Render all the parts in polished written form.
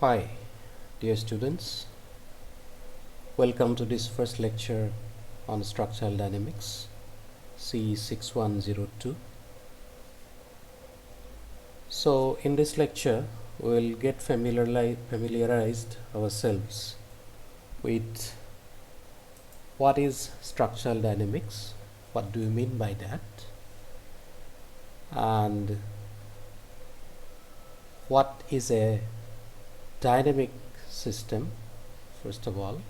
Hi, dear students. Welcome to this first lecture on structural dynamics, C6102. So, in this lecture, we will get familiarized ourselves with what is structural dynamics, what do you mean by that, and what is a dynamic system, first of all,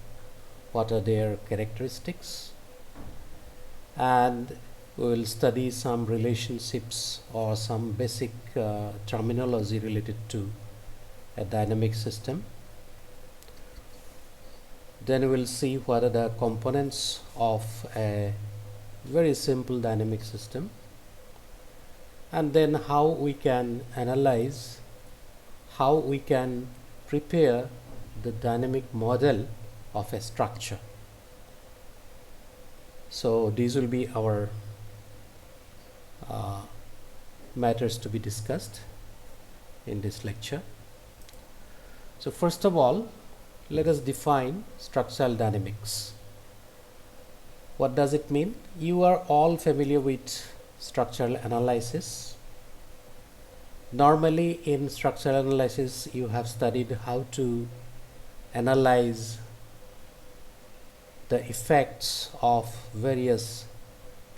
what are their characteristics, and we will study some relationships or some basic terminology related to a dynamic system. Then we will see what are the components of a very simple dynamic system, and then how we can analyze, how we can prepare the dynamic model of a structure. So these will be our matters to be discussed in this lecture. So first of all, let us define structural dynamics. What does it mean? You are all familiar with structural analysis. Normally in structural analysis you have studied how to analyze the effects of various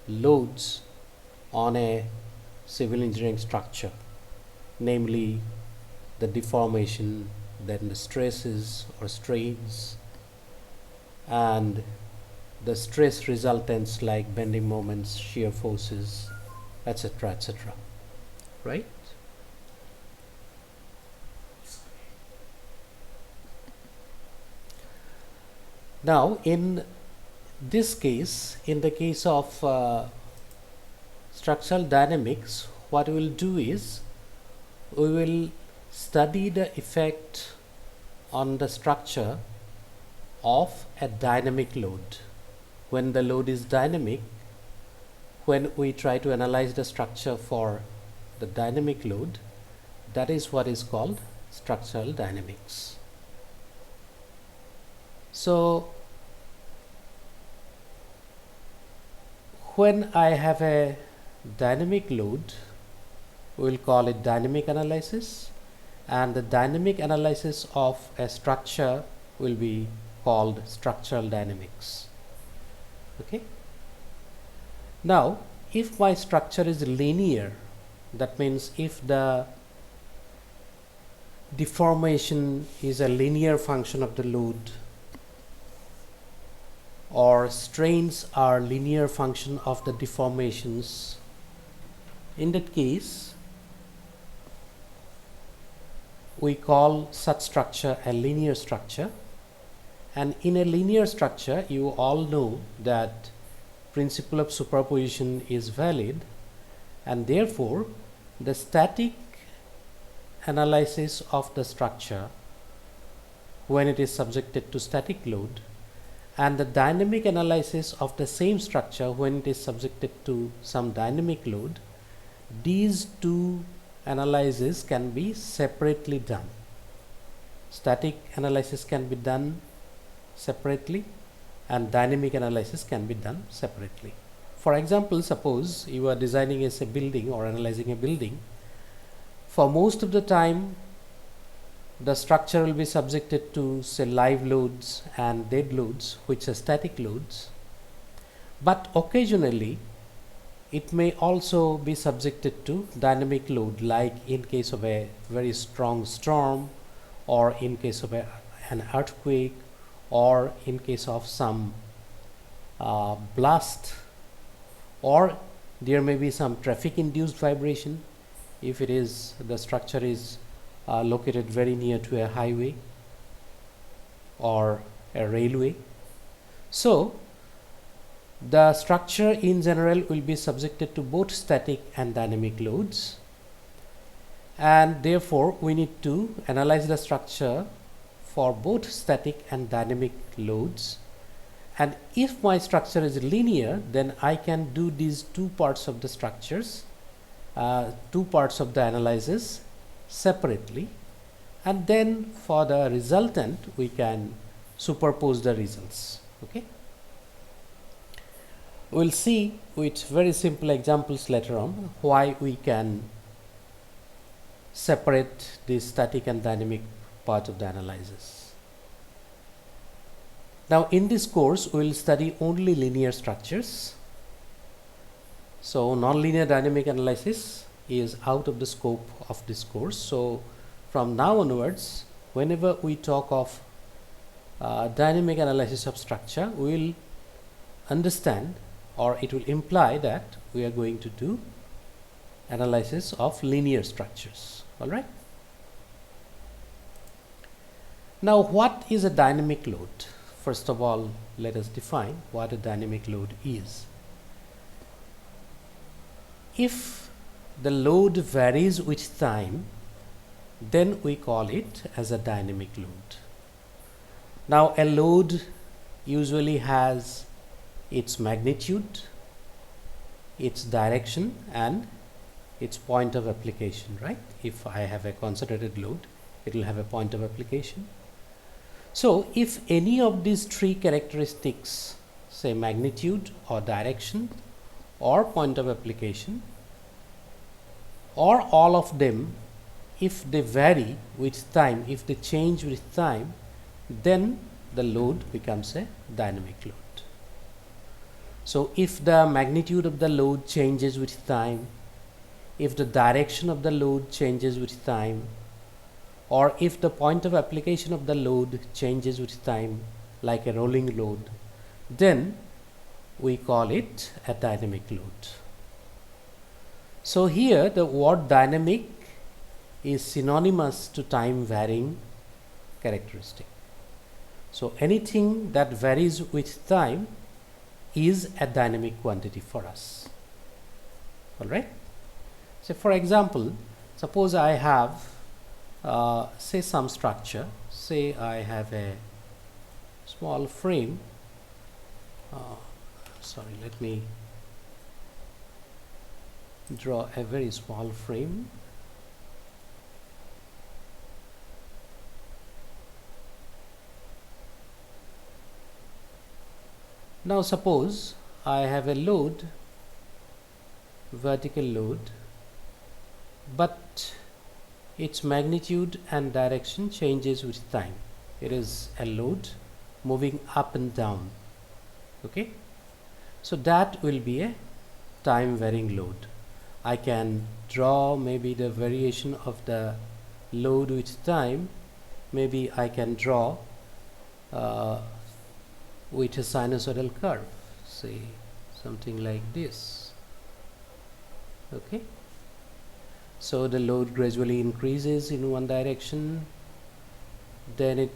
loads on a civil engineering structure, namely the deformation, then the stresses or strains, and the stress resultants like bending moments, shear forces, etc., etc. Right? Now, in this case, in the case of structural dynamics, what we will do is we will study the effect on the structure of a dynamic load. When the load is dynamic, when we try to analyze the structure for the dynamic load, that is what is called structural dynamics. So when I have a dynamic load, we will call it dynamic analysis, and the dynamic analysis of a structure will be called structural dynamics. Okay. Now, if my structure is linear, that means if the deformation is a linear function of the load, or strains are linear function of the deformations, in that case we call such structure a linear structure. And in a linear structure, you all know that principle of superposition is valid, and therefore the static analysis of the structure when it is subjected to static load, and the dynamic analysis of the same structure when it is subjected to some dynamic load, these two analyses can be separately done. Static analysis can be done separately and dynamic analysis can be done separately. For example, suppose you are designing a building or analyzing a building. For most of the time the structure will be subjected to, say, live loads and dead loads, which are static loads, but occasionally it may also be subjected to dynamic load, like in case of a very strong storm, or in case of an earthquake, or in case of some blast, or there may be some traffic induced vibration if it is the structure is located very near to a highway or a railway. So the structure in general will be subjected to both static and dynamic loads, and therefore we need to analyze the structure for both static and dynamic loads. And if my structure is linear, then I can do these two parts of the structures, two parts of the analysis separately, and then for the resultant we can superpose the results. Okay, we'll see with very simple examples later on why we can separate the static and dynamic part of the analysis. Now in this course we will study only linear structures, so nonlinear dynamic analysis is out of the scope of this course. So from now onwards, whenever we talk of dynamic analysis of structure, we will understand, or it will imply that we are going to do analysis of linear structures. All right. Now what is a dynamic load? First of all, let us define what a dynamic load is. If the load varies with time, then we call it as a dynamic load. Now a load usually has its magnitude, its direction and its point of application, right? If I have a concentrated load, it will have a point of application. So if any of these three characteristics, say magnitude or direction or point of application, or all of them, if they vary with time, if they change with time, then the load becomes a dynamic load. So if the magnitude of the load changes with time, if the direction of the load changes with time, or if the point of application of the load changes with time, like a rolling load, then we call it a dynamic load. So here the word dynamic is synonymous to time varying characteristic. So anything that varies with time is a dynamic quantity for us. All right. So for example, suppose I have say some structure, say I have a small frame, sorry, let me draw a very small frame. Now suppose I have a load, vertical load, but its magnitude and direction changes with time. It is a load moving up and down. Okay, so that will be a time varying load. I can draw maybe the variation of the load with time. Maybe I can draw with a sinusoidal curve, say something like this. Okay, so the load gradually increases in one direction, then it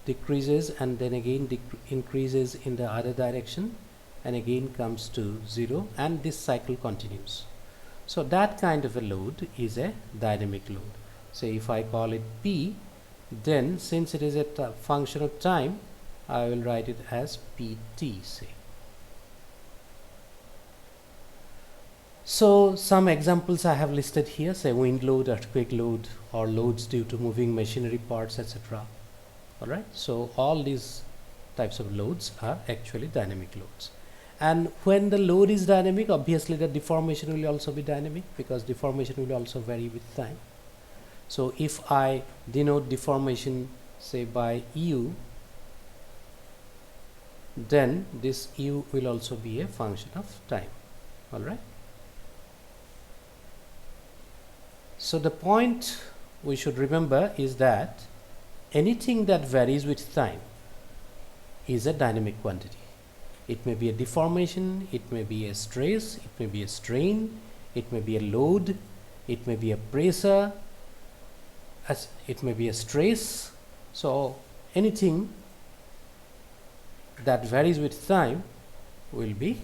decreases and then again increases in the other direction and again comes to 0, and this cycle continues. So that kind of a load is a dynamic load. Say if I call it P, then since it is a function of time, I will write it as PT, say. So some examples I have listed here, say wind load, earthquake load, or loads due to moving machinery parts, etc. All right, so all these types of loads are actually dynamic loads. And when the load is dynamic, obviously the deformation will also be dynamic, because deformation will also vary with time. So if I denote deformation say by U, then this U will also be a function of time. All right. So the point we should remember is that anything that varies with time is a dynamic quantity. It may be a deformation, it may be a stress, it may be a strain, it may be a load, it may be a pressure, it may be a stress. So anything that varies with time will be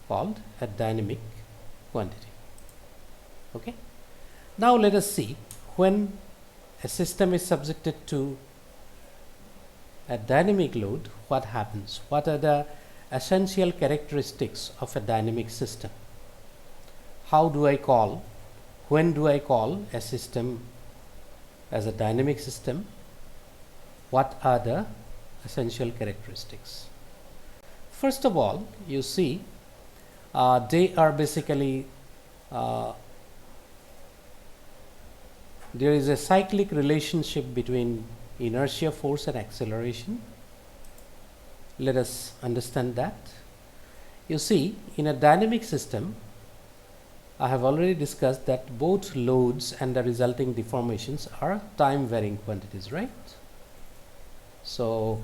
called a dynamic quantity. Okay. Now let us see, when a system is subjected to a dynamic load, what happens? What are the essential characteristics of a dynamic system? How do I call, when do I call a system as a dynamic system, what are the essential characteristics? First of all, you see they are basically there is a cyclic relationship between inertia force and acceleration. Let us understand that. You see, in a dynamic system, I have already discussed that both loads and the resulting deformations are time varying quantities, right? So,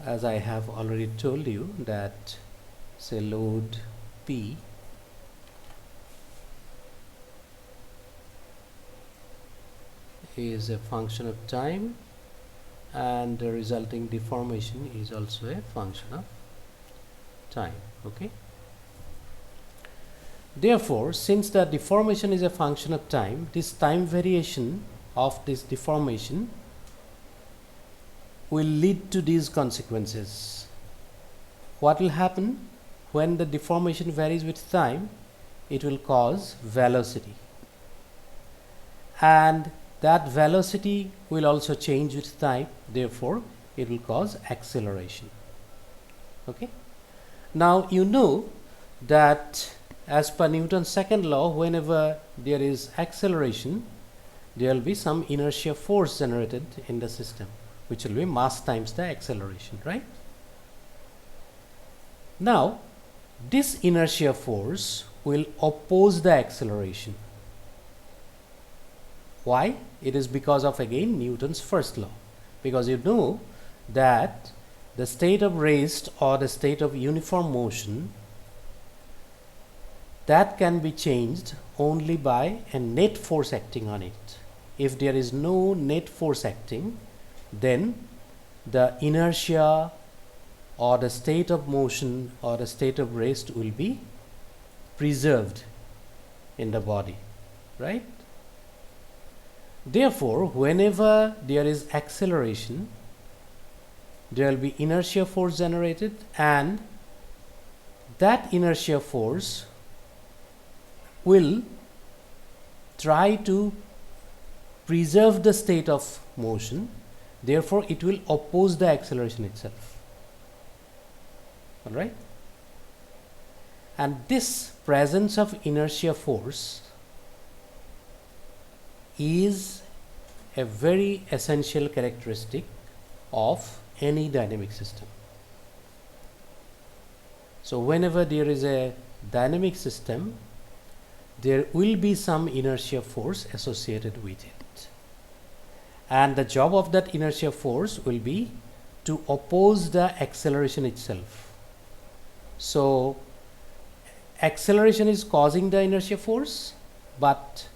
as I have already told you that say load P is a function of time and the resulting deformation is also a function of time. Okay. Therefore, since the deformation is a function of time, this time variation of this deformation will lead to these consequences. What will happen when the deformation varies with time? It will cause velocity, and that velocity will also change with time, therefore it will cause acceleration. Okay. Now you know that as per Newton's second law, whenever there is acceleration, there will be some inertia force generated in the system, which will be mass times the acceleration, right? Now this inertia force will oppose the acceleration. Why? It is because of again Newton's first law, because you know that the state of rest or the state of uniform motion, that can be changed only by a net force acting on it. If there is no net force acting, then the inertia or the state of motion or the state of rest will be preserved in the body, right? Therefore, whenever there is acceleration, there will be inertia force generated, and that inertia force will try to preserve the state of motion, therefore it will oppose the acceleration itself. All right? And this presence of inertia force is a very essential characteristic of any dynamic system. So whenever there is a dynamic system, there will be some inertia force associated with it, and the job of that inertia force will be to oppose the acceleration itself. So acceleration is causing the inertia force, but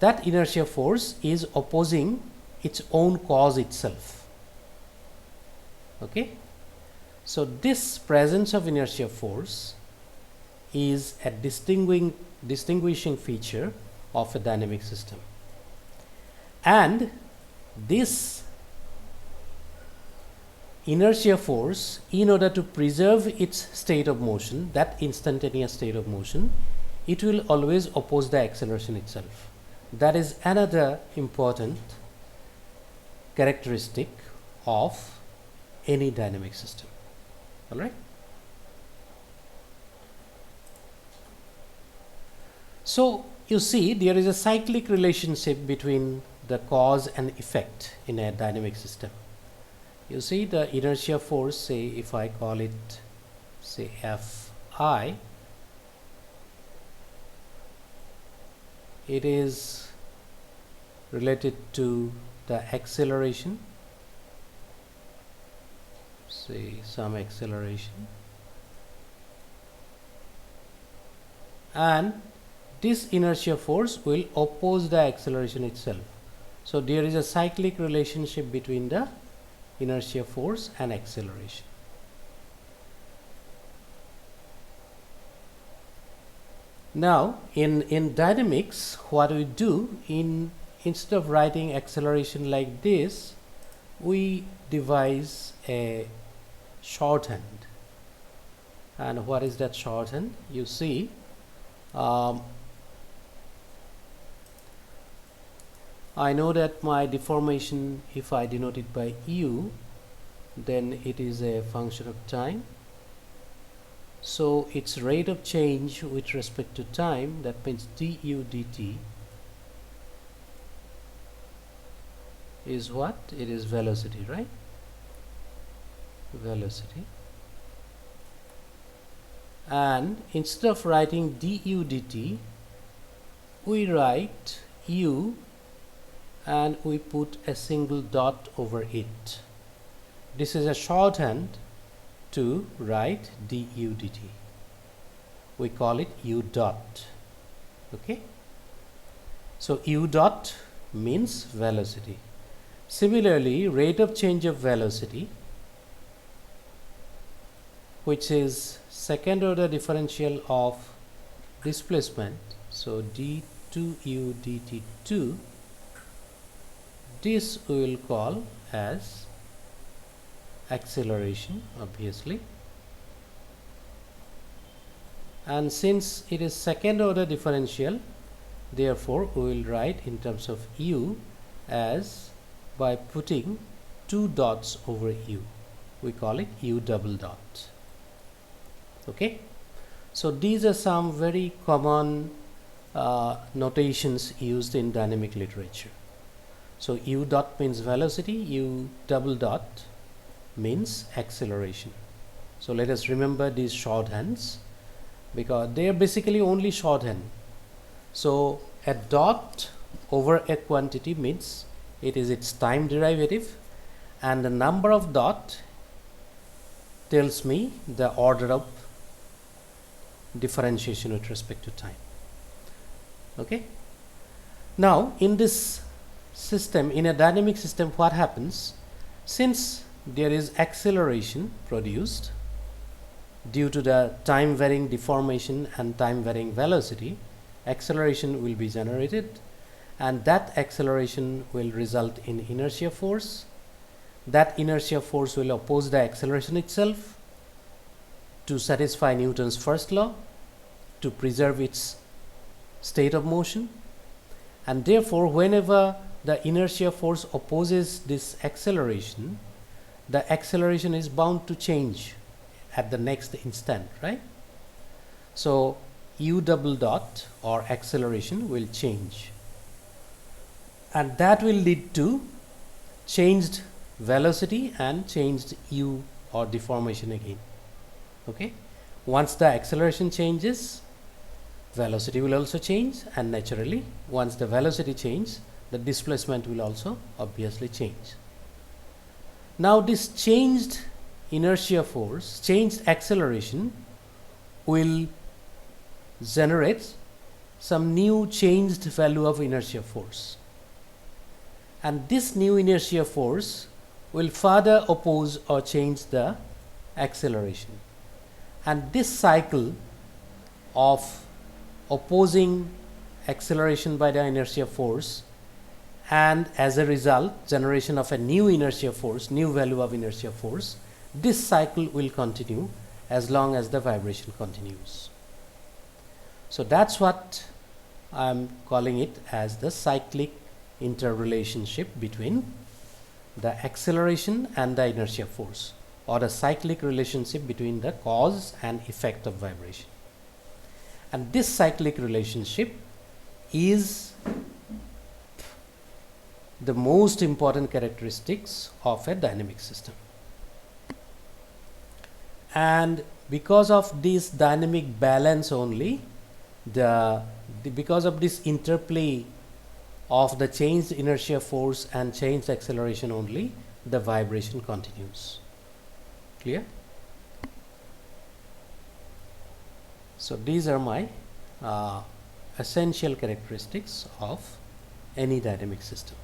that inertia force is opposing its own cause itself. Okay. So this presence of inertia force is a distinguishing feature of a dynamic system, and this inertia force, in order to preserve its state of motion, that instantaneous state of motion, it will always oppose the acceleration itself. That is another important characteristic of any dynamic system. All right. So you see, there is a cyclic relationship between the cause and effect in a dynamic system. You see the inertia force, say if I call it say Fi, it is related to the acceleration, say some acceleration, and this inertia force will oppose the acceleration itself. So there is a cyclic relationship between the inertia force and acceleration. Now in dynamics, what we do, instead of writing acceleration like this, we devise a shorthand. And what is that shorthand? You see, I know that my deformation, if I denote it by u, then it is a function of time. So its rate of change with respect to time, that means du dt, is what? It is velocity, right? Velocity. And instead of writing du dt, we write u and we put a single dot over it. This is a shorthand to write du dt. We call it u dot. Okay? So u dot means velocity. Similarly, rate of change of velocity, which is second order differential of displacement, so d2u dt2, this we will call as acceleration, obviously. And since it is second order differential, therefore we will write in terms of u as by putting two dots over u. We call it u double dot. Okay, so these are some very common notations used in dynamic literature. So u dot means velocity, u double dot means acceleration. So let us remember these shorthands because they are basically only shorthand. So a dot over a quantity means it is its time derivative, and the number of dot tells me the order of differentiation with respect to time. Okay. Now in this system, in a dynamic system, what happens? Since there is acceleration produced due to the time varying deformation and time varying velocity, acceleration will be generated, and that acceleration will result in inertia force. That inertia force will oppose the acceleration itself to satisfy Newton's first law, to preserve its state of motion, and therefore whenever the inertia force opposes this acceleration, the acceleration is bound to change at the next instant, right? So u double dot or acceleration will change, and that will lead to changed velocity and changed u or deformation again. Okay, once the acceleration changes, velocity will also change, and naturally once the velocity changes, the displacement will also obviously change. Now this changed inertia force, changed acceleration will generate some new changed value of inertia force, and this new inertia force will further oppose or change the acceleration, and this cycle of opposing acceleration by the inertia force and as a result generation of a new inertia force, new value of inertia force, this cycle will continue as long as the vibration continues. So that's what I am calling it as the cyclic interrelationship between the acceleration and the inertia force, or the cyclic relationship between the cause and effect of vibration. And this cyclic relationship is the most important characteristics of a dynamic system. And because of this dynamic balance only, because of this interplay of the changed inertia force and changed acceleration only, the vibration continues. Clear? So these are my essential characteristics of any dynamic system.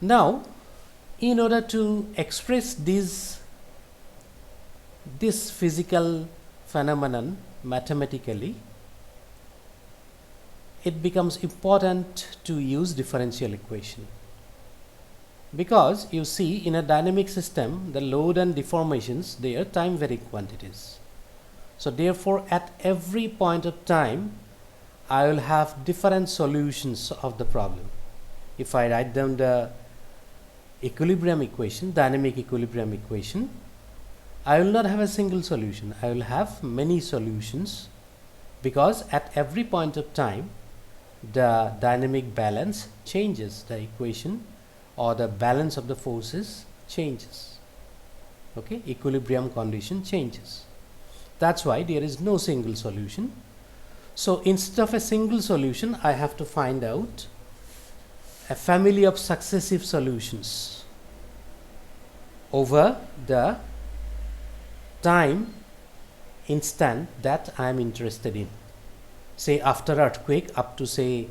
Now, in order to express this physical phenomenon mathematically, it becomes important to use differential equation, because you see in a dynamic system the load and deformations, they are time varying quantities. So therefore at every point of time I will have different solutions of the problem. If I write down the equilibrium equation, dynamic equilibrium equation, I will not have a single solution. I will have many solutions, because at every point of time the dynamic balance changes, the equation or the balance of the forces changes. Okay, equilibrium condition changes. That's why there is no single solution. So instead of a single solution, I have to find out a family of successive solutions over the time instant that I am interested in. Say after earthquake up to say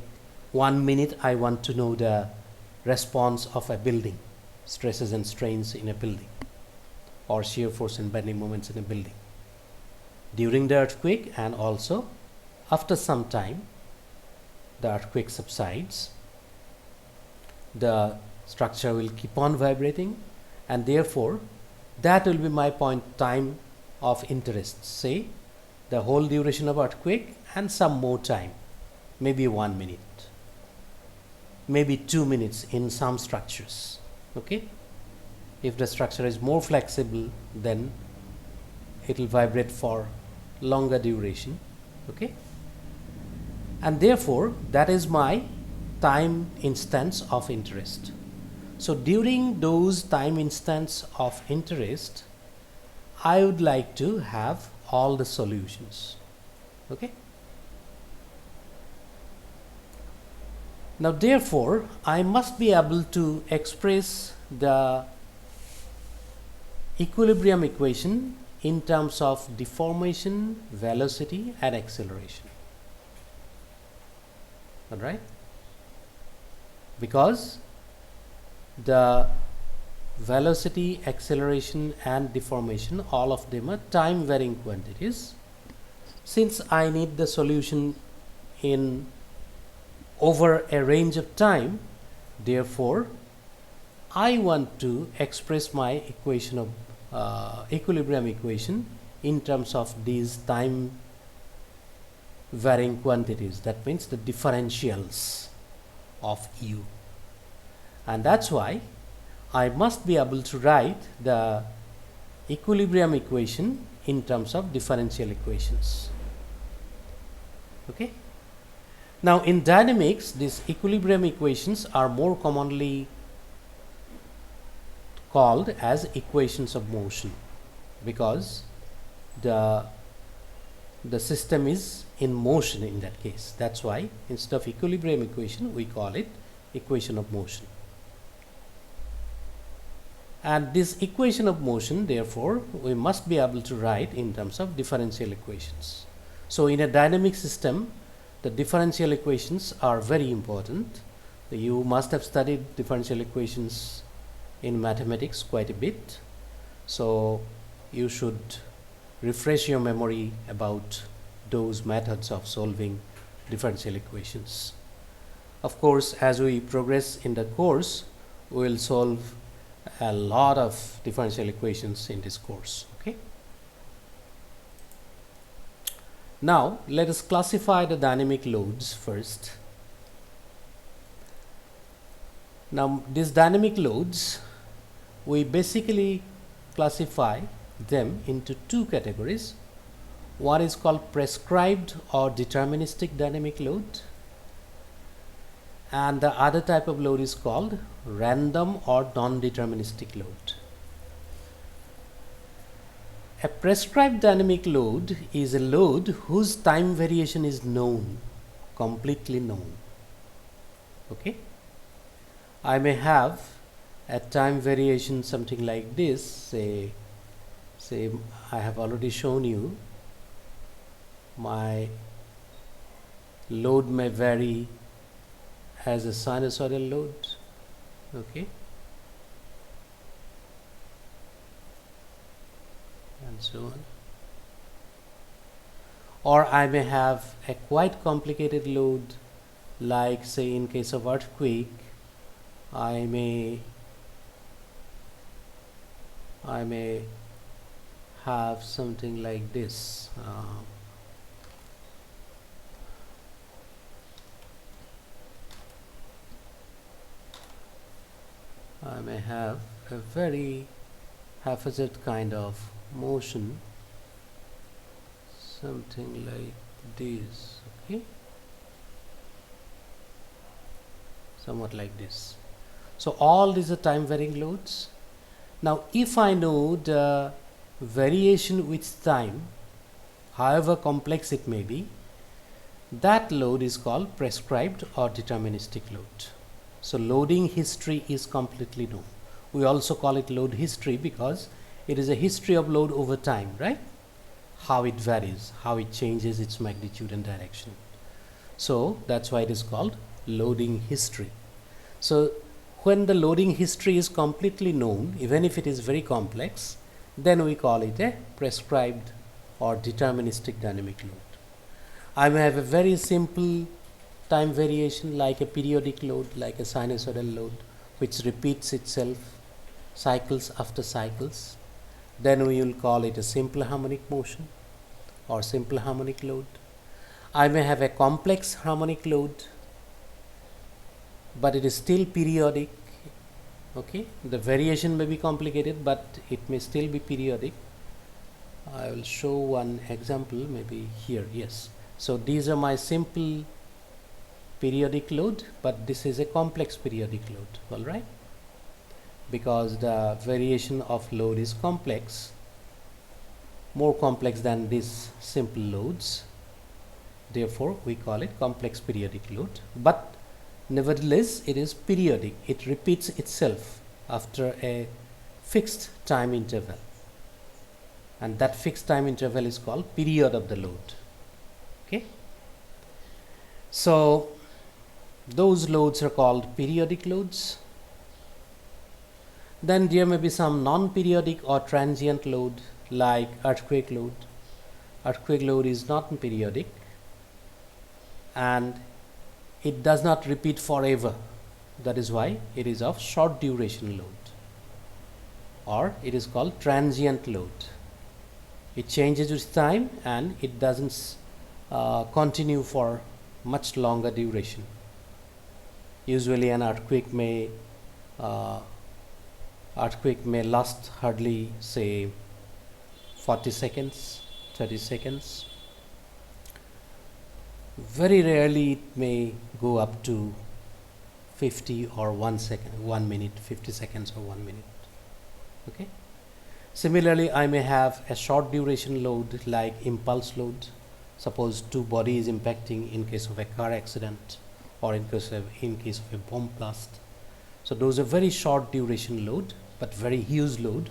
1 minute, I want to know the response of a building, stresses and strains in a building, or shear force and bending moments in a building during the earthquake, and also after some time the earthquake subsides, the structure will keep on vibrating, and therefore that will be my point time of interest, say the whole duration of earthquake and some more time, maybe 1 minute, maybe 2 minutes in some structures. Okay, if the structure is more flexible, then it will vibrate for longer duration. Okay, and therefore that is my time instance of interest. So during those time instance of interest, I would like to have all the solutions. Okay, now therefore I must be able to express the equilibrium equation in terms of deformation, velocity and acceleration. All right, because the velocity, acceleration and deformation, all of them are time varying quantities. Since I need the solution in over a range of time, therefore I want to express my equation of equilibrium equation in terms of these time varying quantities. That means the differentials of u, and that's why I must be able to write the equilibrium equation in terms of differential equations. Okay, now in dynamics, these equilibrium equations are more commonly called as equations of motion, because the system is in motion in that case. That's why instead of equilibrium equation, we call it equation of motion. And this equation of motion, therefore we must be able to write in terms of differential equations. So in a dynamic system, the differential equations are very important. You must have studied differential equations in mathematics quite a bit, so you should refresh your memory about those methods of solving differential equations. Of course, as we progress in the course, we will solve a lot of differential equations in this course. Okay, now let us classify the dynamic loads first. Now these dynamic loads, we basically classify them into two categories. One is called prescribed or deterministic dynamic load, and the other type of load is called random or non-deterministic load. A prescribed dynamic load is a load whose time variation is known, completely known. Okay, I may have a time variation something like this. Say I have already shown you my load may vary as a sinusoidal load. Okay, and so on. Or I may have a quite complicated load, like say in case of earthquake, I may have something like this. I may have a very haphazard kind of motion, something like this, okay, somewhat like this. So all these are time varying loads. Now if I know the variation with time, however complex it may be, that load is called prescribed or deterministic load. So loading history is completely known. We also call it load history because it is a history of load over time, right? How it varies, how it changes its magnitude and direction. So that's why it is called loading history. So when the loading history is completely known, even if it is very complex, then we call it a prescribed or deterministic dynamic load. I may have a very simple time variation like a periodic load, like a sinusoidal load, which repeats itself cycles after cycles. Then we will call it a simple harmonic motion or simple harmonic load. I may have a complex harmonic load, but it is still periodic. Okay, the variation may be complicated, but it may still be periodic. I will show one example maybe here. Yes, so these are my simple periodic load, but this is a complex periodic load, all right, because the variation of load is complex, more complex than these simple loads. Therefore we call it complex periodic load, but nevertheless it is periodic. It repeats itself after a fixed time interval, and that fixed time interval is called period of the load. Okay, so those loads are called periodic loads. Then there may be some non-periodic or transient load like earthquake load. Earthquake load is not periodic and it does not repeat forever. That is why it is of short duration load, or it is called transient load. It changes with time and it doesn't continue for much longer duration. Usually an earthquake may last hardly say 40 seconds, 30 seconds. Very rarely it may go up to 50 or 1 second, 1 minute, 50 seconds or 1 minute. Okay. Similarly, I may have a short duration load like impulse load. Suppose two bodies impacting in case of a car accident or in case of a bomb blast. So those are very short duration load, but very huge load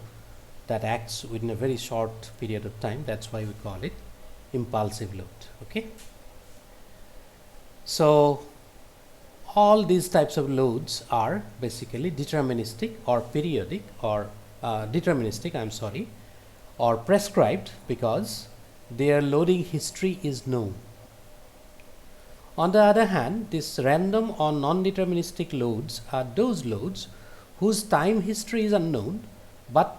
that acts within a very short period of time. That's why we call it impulsive load. Okay. So all these types of loads are basically deterministic or periodic or or prescribed because their loading history is known. On the other hand, these random or non-deterministic loads are those loads whose time history is unknown, but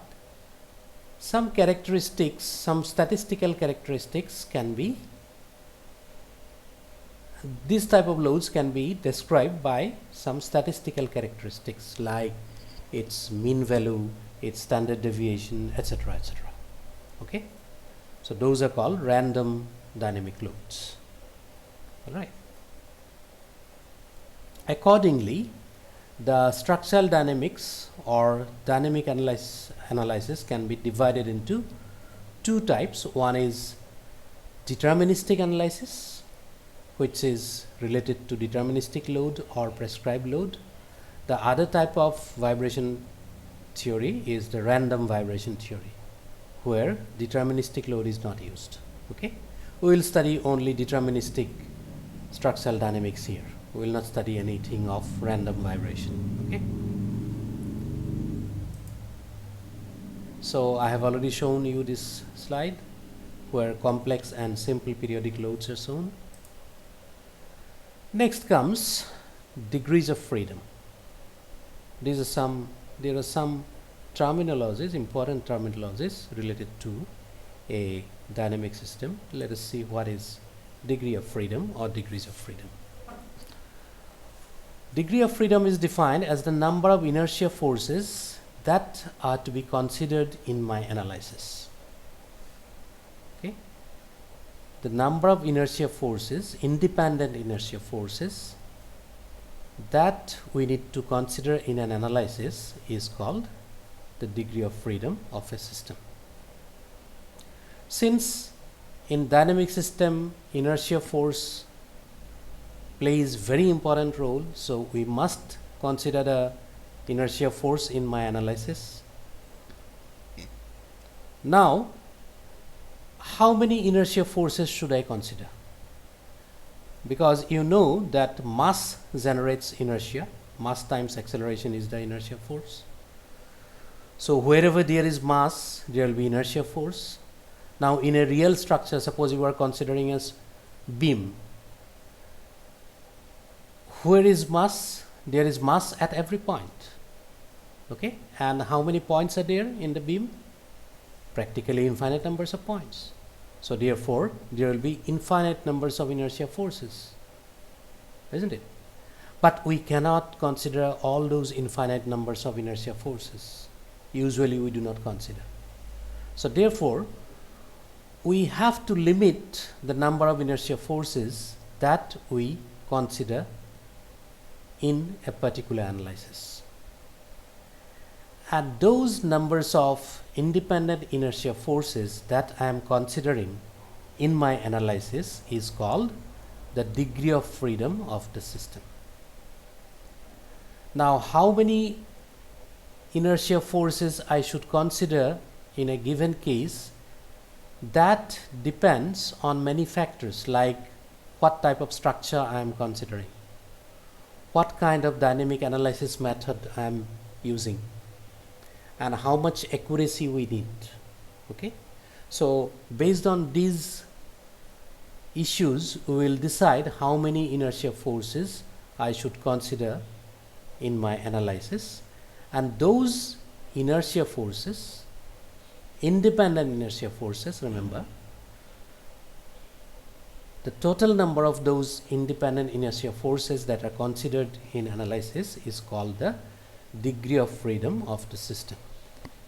some characteristics, some statistical characteristics can be, this type of loads can be described by some statistical characteristics like its mean value, its standard deviation, etc., etc. Okay, so those are called random dynamic loads. All right. Accordingly, the structural dynamics or dynamic analysis can be divided into two types. One is deterministic analysis, which is related to deterministic load or prescribed load. The other type of vibration theory is the random vibration theory, where deterministic load is not used. Okay, we will study only deterministic structural dynamics here. We will not study anything of random vibration. Okay, so I have already shown you this slide where complex and simple periodic loads are shown. Next comes degrees of freedom. There are some terminologies, important terminologies related to a dynamic system. Let us see what is degree of freedom or degrees of freedom. Degree of freedom is defined as the number of inertia forces that are to be considered in my analysis. Okay? The number of inertia forces, independent inertia forces, that we need to consider in an analysis is called the degree of freedom of a system. Since in dynamic system inertia force plays very important role, so we must consider the inertia force in my analysis. Now, how many inertia forces should I consider? Because you know that mass generates inertia, mass times acceleration is the inertia force. So wherever there is mass, there will be inertia force. Now in a real structure, suppose you are considering as beam, where is mass? There is mass at every point. Okay, and how many points are there in the beam? Practically infinite numbers of points. So therefore, there will be infinite numbers of inertia forces, isn't it? But we cannot consider all those infinite numbers of inertia forces. Usually we do not consider. So therefore, we have to limit the number of inertia forces that we consider in a particular analysis. And those numbers of independent inertia forces that I am considering in my analysis is called the degree of freedom of the system. Now, how many inertia forces I should consider in a given case, that depends on many factors, like what type of structure I am considering, what kind of dynamic analysis method I am using, and how much accuracy we need. Okay, so based on these issues, we will decide how many inertia forces I should consider in my analysis, and those inertia forces, independent inertia forces, remember, the total number of those independent inertia forces that are considered in analysis is called the degree of freedom of the system.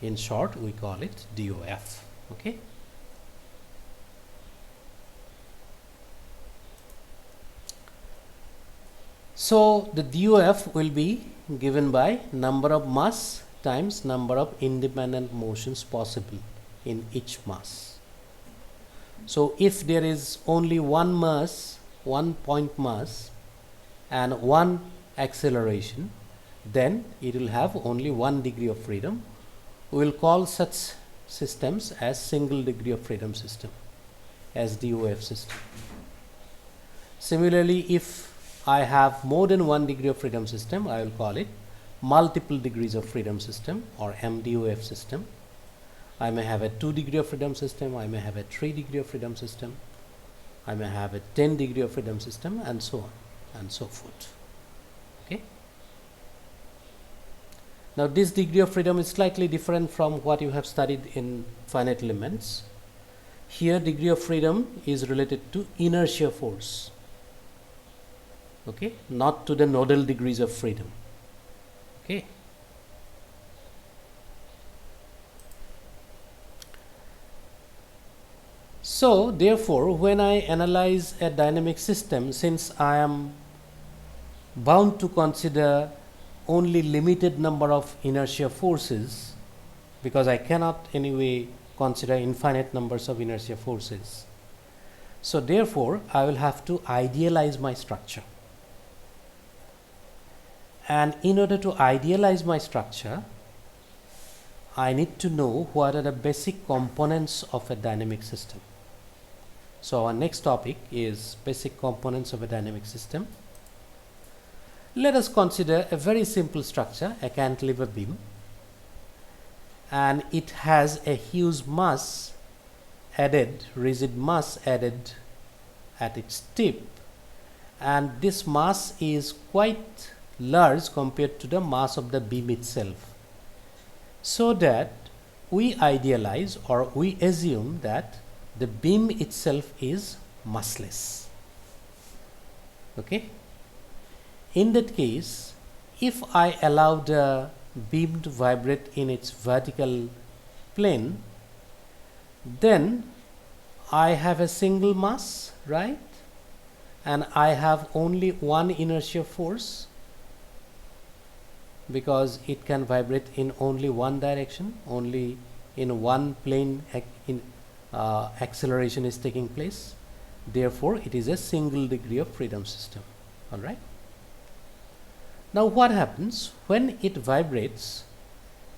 In short, we call it DOF. Okay. So the DOF will be given by number of mass times number of independent motions possible in each mass. So if there is only one mass, one point mass, and one acceleration, then it will have only one degree of freedom. We will call such systems as single degree of freedom system, as DOF system. Similarly, if I have more than one degree of freedom system, I will call it multiple degrees of freedom system, or MDOF system. I may have a 2 degree of freedom system, I may have a 3 degree of freedom system, I may have a 10 degree of freedom system, and so on and so forth. Okay. Now this degree of freedom is slightly different from what you have studied in finite elements. Here degree of freedom is related to inertia force, okay, not to the nodal degrees of freedom. Okay. So therefore, when I analyze a dynamic system, since I am bound to consider only limited number of inertia forces, because I cannot anyway consider infinite numbers of inertia forces, so therefore I will have to idealize my structure. And in order to idealize my structure, I need to know what are the basic components of a dynamic system. So our next topic is basic components of a dynamic system. Let us consider a very simple structure, a cantilever beam, and it has a huge mass added, rigid mass added at its tip, and this mass is quite large compared to the mass of the beam itself, so that we idealize or we assume that the beam itself is massless. Okay. In that case, if I allow the beam to vibrate in its vertical plane, then I have a single mass, right? And I have only one inertia force, because it can vibrate in only one direction, only in one plane acceleration is taking place. Therefore, it is a single degree of freedom system. All right. Now, what happens when it vibrates?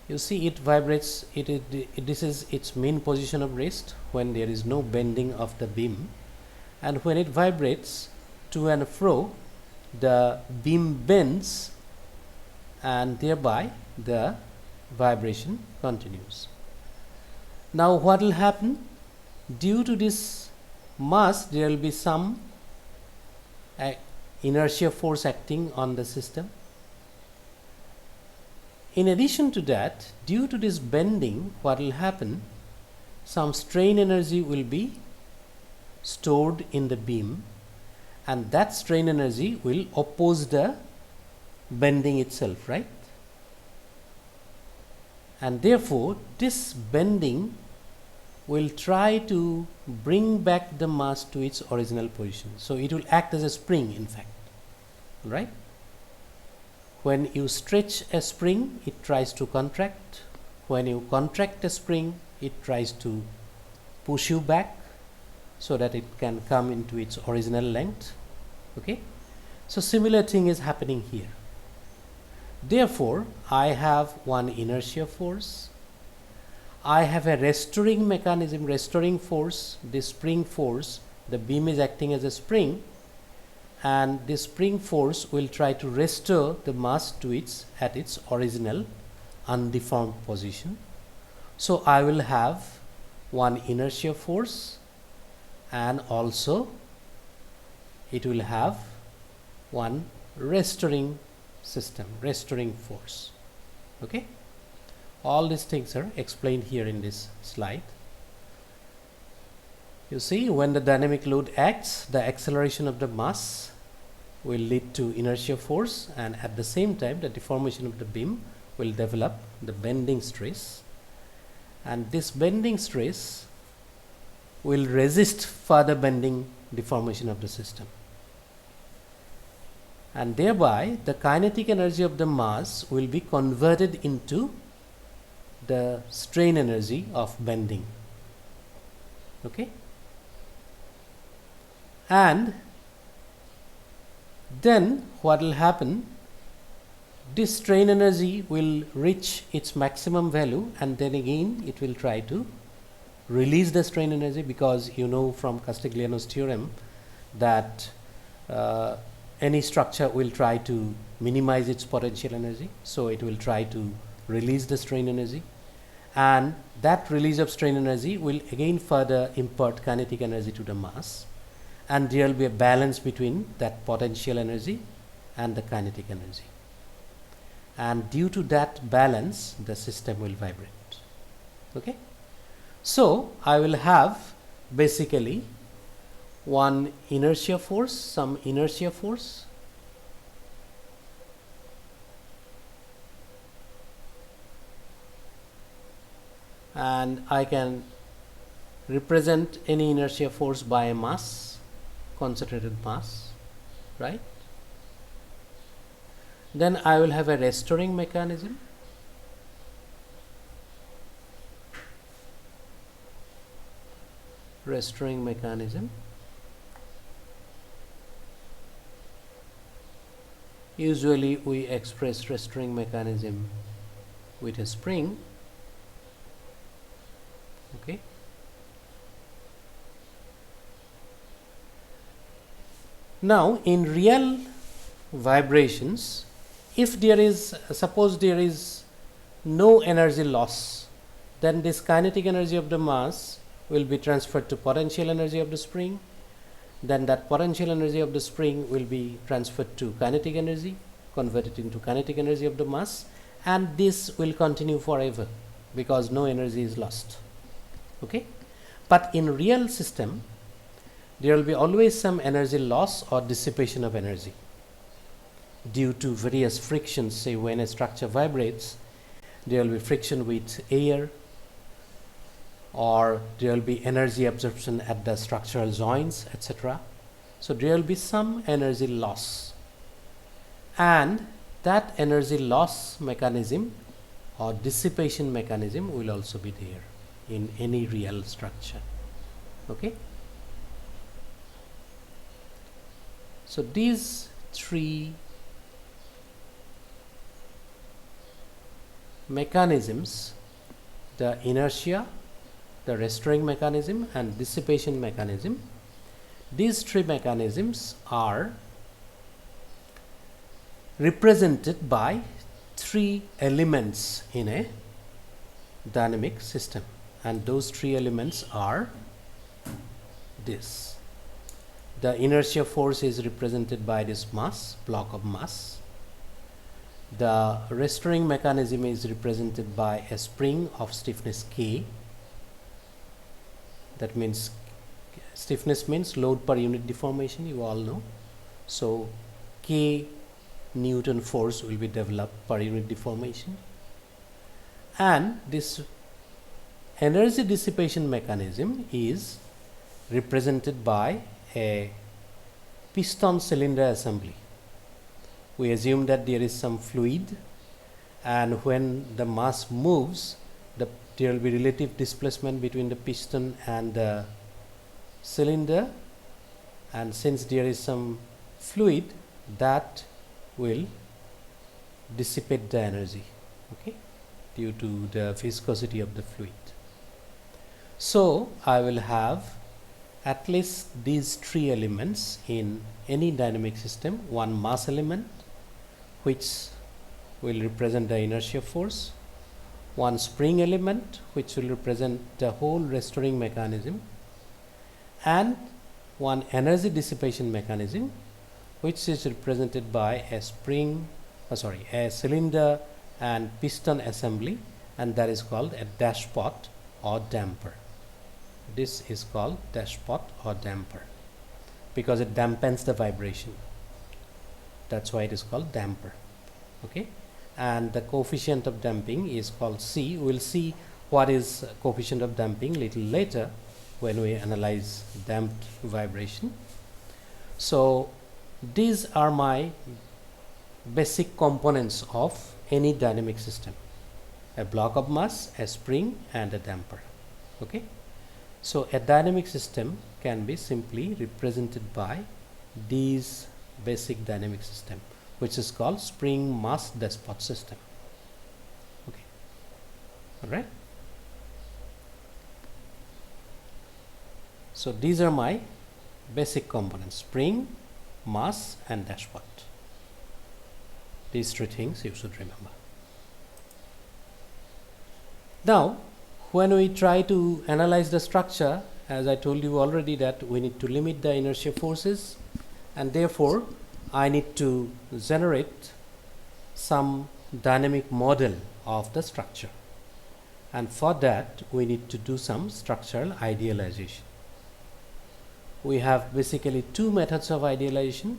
You see, it vibrates. This is its main position of rest when there is no bending of the beam, and when it vibrates to and fro, the beam bends, and thereby the vibration continues. Now, what will happen? Due to this mass, there will be some inertia force acting on the system. In addition to that, due to this bending, what will happen? Some strain energy will be stored in the beam, and that strain energy will oppose the bending itself, right? And therefore, this bending will try to bring back the mass to its original position. So, it will act as a spring, in fact, right? When you stretch a spring, it tries to contract. When you contract a spring, it tries to push you back so that it can come into its original length. Okay? So, similar thing is happening here. Therefore, I have one inertia force. I have a restoring mechanism, restoring force, this spring force. The beam is acting as a spring, and this spring force will try to restore the mass to at its original undeformed position. So, I will have one inertia force, and also it will have one restoring system, restoring force. Okay? All these things are explained here in this slide. You see, when the dynamic load acts, the acceleration of the mass will lead to inertia force, and at the same time the deformation of the beam will develop the bending stress, and this bending stress will resist further bending deformation of the system, and thereby the kinetic energy of the mass will be converted into the strain energy of bending. Okay? And then what will happen? This strain energy will reach its maximum value, and then again it will try to release the strain energy, because you know from Castigliano's theorem that any structure will try to minimize its potential energy. So, it will try to release the strain energy, and that release of strain energy will again further impart kinetic energy to the mass, and there will be a balance between that potential energy and the kinetic energy, and due to that balance the system will vibrate. Okay? So, I will have basically one inertia force, some inertia force, and I can represent any inertia force by a mass, concentrated mass, right? Then I will have a restoring mechanism, Usually we express restoring mechanism with a spring. Okay. Now, in real vibrations, if there is, suppose there is no energy loss, then this kinetic energy of the mass will be transferred to potential energy of the spring. Then that potential energy of the spring will be transferred to kinetic energy, converted into kinetic energy of the mass, and this will continue forever because no energy is lost. Okay? But in real system, there will be always some energy loss or dissipation of energy. due to various frictions. Say when a structure vibrates, there will be friction with air, or there will be energy absorption at the structural joints, etc. So there will be some energy loss, and that energy loss mechanism or dissipation mechanism will also be there in any real structure. Okay. So these three mechanisms, the inertia, the restoring mechanism and dissipation mechanism, these three mechanisms are represented by three elements in a dynamic system, and those three elements are this. The inertia force is represented by this mass, block of mass. The restoring mechanism is represented by a spring of stiffness K. That means stiffness means load per unit deformation, you all know. So K Newton force will be developed per unit deformation. And this energy dissipation mechanism is represented by a piston cylinder assembly. We assume that there is some fluid, and when the mass moves, there will be relative displacement between the piston and the cylinder, and since there is some fluid, that will dissipate the energy, okay, due to the viscosity of the fluid. So I will have at least these three elements in any dynamic system: one mass element, which will represent the inertia force; one spring element, which will represent the whole restoring mechanism; and one energy dissipation mechanism, which is represented by a a cylinder and piston assembly, and that is called a dashpot or damper. This is called dashpot or damper because it dampens the vibration. That's why it is called damper. Okay, and the coefficient of damping is called C. We'll see what is coefficient of damping little later when we analyze damped vibration. So these are my basic components of any dynamic system: a block of mass, a spring, and a damper. Okay, so a dynamic system can be simply represented by these basic dynamic system, which is called spring mass dashpot system. Okay, all right. So these are my basic components: spring, mass, and dashpot. These three things you should remember. Now, when we try to analyze the structure, as I told you already, that we need to limit the inertia forces, and therefore I need to generate some dynamic model of the structure, and for that we need to do some structural idealization. We have basically two methods of idealization.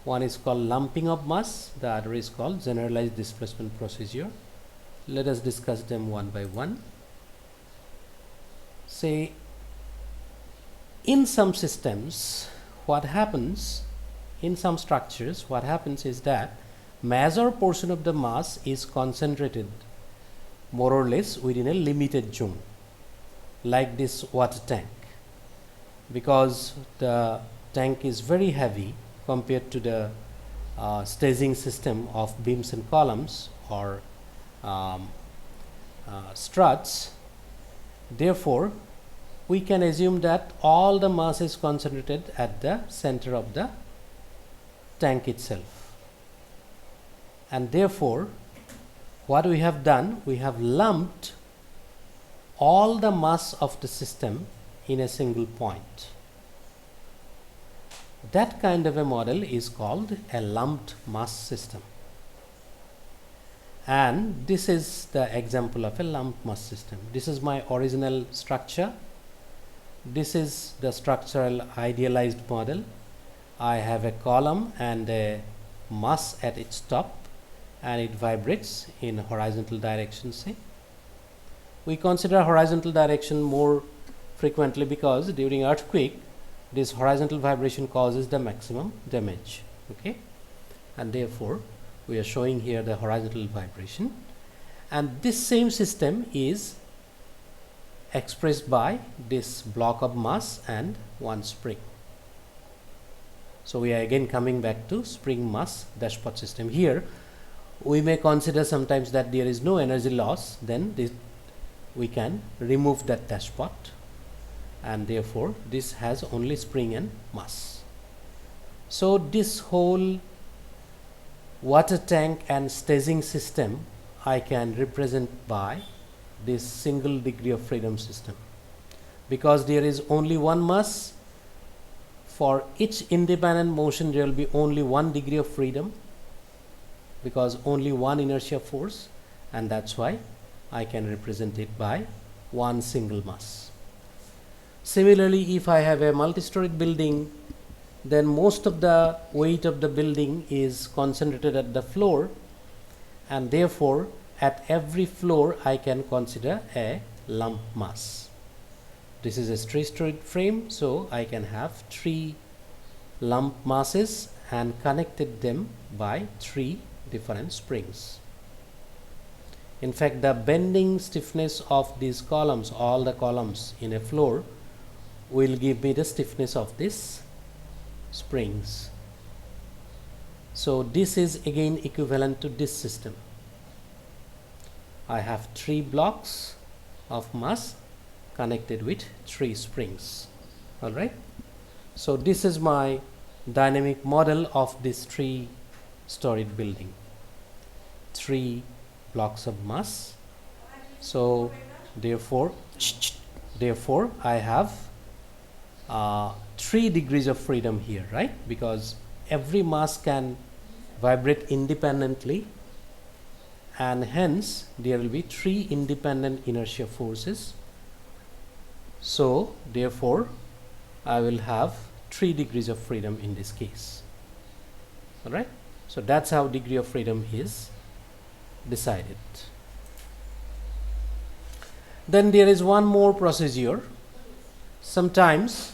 One is called lumping of mass, the other is called generalized displacement procedure. Let us discuss them one by one. Say, in some systems, what happens, in some structures, what happens is that major portion of the mass is concentrated more or less within a limited zone, like this water tank. Because the tank is very heavy compared to the staging system of beams and columns or struts, therefore we can assume that all the mass is concentrated at the center of the tank itself, and therefore what we have done, we have lumped all the mass of the system in a single point. That kind of a model is called a lumped mass system, and this is the example of a lumped mass system. This is my original structure. This is the structural idealized model. I have a column and a mass at its top and it vibrates in horizontal direction, say. We consider horizontal direction more frequently because during earthquake this horizontal vibration causes the maximum damage, okay, and therefore we are showing here the horizontal vibration, and this same system is expressed by this block of mass and one spring. So we are again coming back to spring mass dashpot system. Here we may consider sometimes that there is no energy loss, then we can remove that dashpot, and therefore this has only spring and mass. So this whole water tank and staging system I can represent by this single degree of freedom system, because there is only one mass. For each independent motion there will be only 1 degree of freedom, because only one inertia force, and that's why I can represent it by one single mass. Similarly, if I have a multi-storied building, then most of the weight of the building is concentrated at the floor, and therefore at every floor I can consider a lump mass. This is a 3-storied frame, so I can have 3 lump masses and connected them by 3 different springs. In fact, the bending stiffness of these columns, all the columns in a floor, will give me the stiffness of these springs. So this is again equivalent to this system. I have 3 blocks of mass connected with 3 springs. All right. So this is my dynamic model of this 3-storied building. 3 blocks of mass. So therefore I have 3 degrees of freedom here, right? Because every mass can vibrate independently, and hence there will be 3 independent inertia forces. So therefore I will have 3 degrees of freedom in this case. All right. So that's how degree of freedom is decided. Then there is one more procedure. Sometimes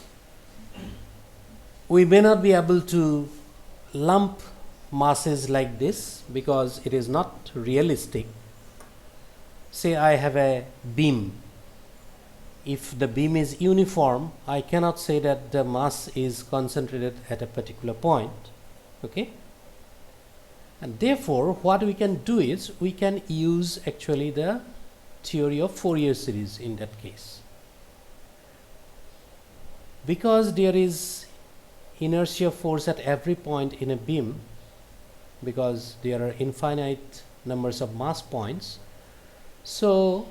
we may not be able to lump masses like this because it is not realistic. Say I have a beam. If the beam is uniform, I cannot say that the mass is concentrated at a particular point, okay? And therefore what we can do is we can use actually the theory of Fourier series in that case. Because there is inertia force at every point in a beam, because there are infinite numbers of mass points, so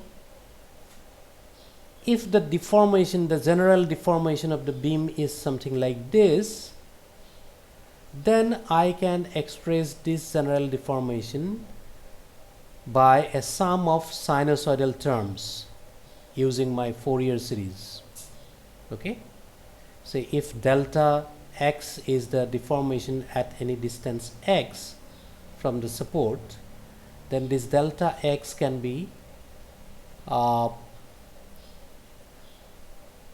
if the deformation, the general deformation of the beam is something like this, then I can express this general deformation by a sum of sinusoidal terms using my Fourier series. Okay, say if delta x is the deformation at any distance x from the support, then this delta x can be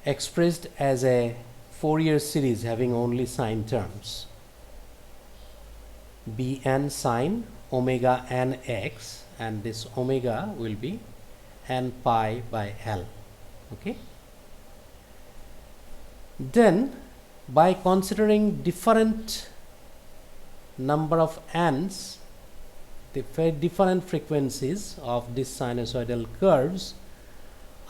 expressed as a Fourier series having only sine terms. Bn sine omega n x, and this omega will be n pi by L. Okay. Then by considering different number of n's, different frequencies of these sinusoidal curves,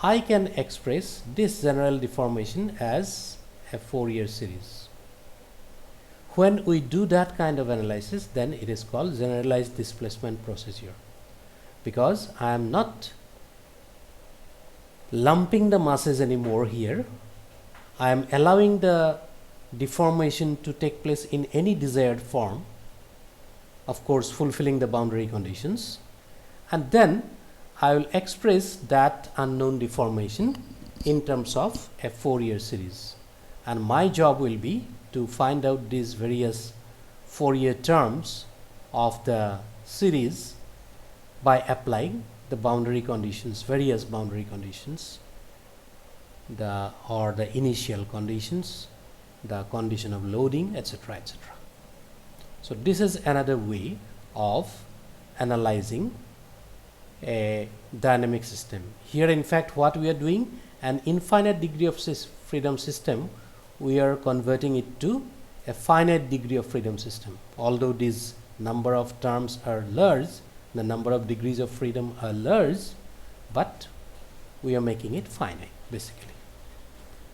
I can express this general deformation as a Fourier series. When we do that kind of analysis, then it is called generalized displacement procedure, because I am not lumping the masses anymore here. I am allowing the deformation to take place in any desired form, of course fulfilling the boundary conditions, and then I will express that unknown deformation in terms of a Fourier series, and my job will be to find out these various Fourier terms of the series by applying the boundary conditions, various boundary conditions, or the initial conditions, the condition of loading, etc., etc. So this is another way of analyzing a dynamic system. Here in fact what we are doing, an infinite degree of freedom system, we are converting it to a finite degree of freedom system. Although this number of terms are large, the number of degrees of freedom are large, but we are making it finite basically.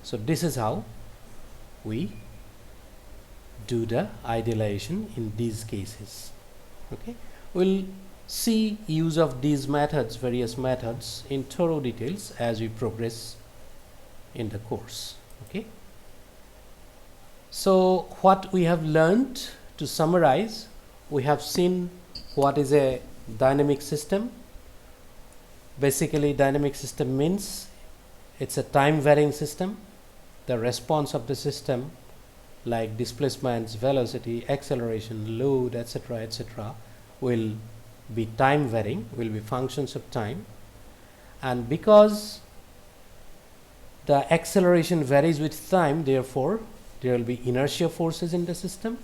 So this is how we do the idealization in these cases. Okay, we'll see use of these methods, various methods, in thorough details as we progress in the course. Okay, so what we have learned, to summarize, we have seen what is a dynamic system. Basically, dynamic system means it's a time varying system. The response of the system, like displacements, velocity, acceleration, load, etc., etc., will be time varying, will be functions of time. And because the acceleration varies with time, therefore there will be inertia forces in the system.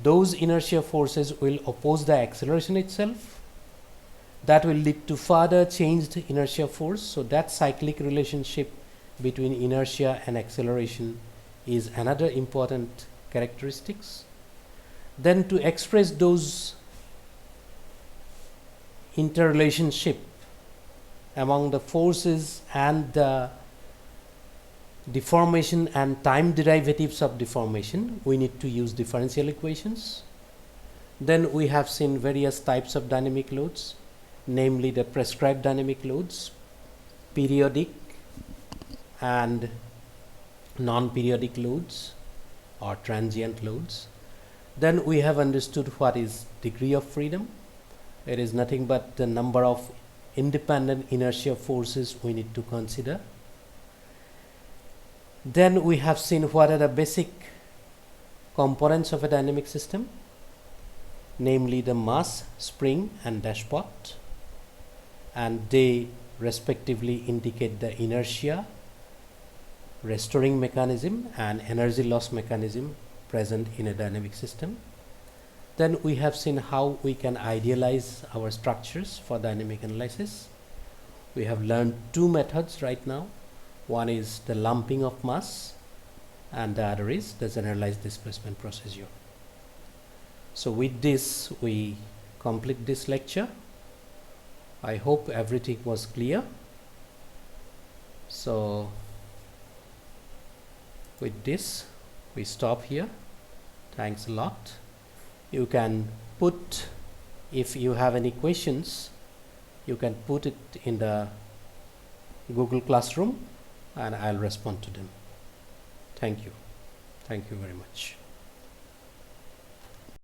Those inertia forces will oppose the acceleration itself. That will lead to further changed inertia force. So that cyclic relationship between inertia and acceleration is another important characteristics. Then to express those interrelationship among the forces and the deformation and time derivatives of deformation, we need to use differential equations. Then we have seen various types of dynamic loads, namely the prescribed dynamic loads, periodic and non-periodic loads or transient loads. Then we have understood what is degree of freedom. It is nothing but the number of independent inertia forces we need to consider. Then we have seen what are the basic components of a dynamic system, namely the mass, spring and dashpot, and they respectively indicate the inertia, restoring mechanism and energy loss mechanism present in a dynamic system. Then we have seen how we can idealize our structures for dynamic analysis. We have learned two methods right now. One is the lumping of mass and the other is the generalized displacement procedure. So with this we complete this lecture. I hope everything was clear. So with this we stop here. Thanks a lot. You can put, if you have any questions, you can put it in the Google Classroom and I'll respond to them. Thank you. Thank you very much.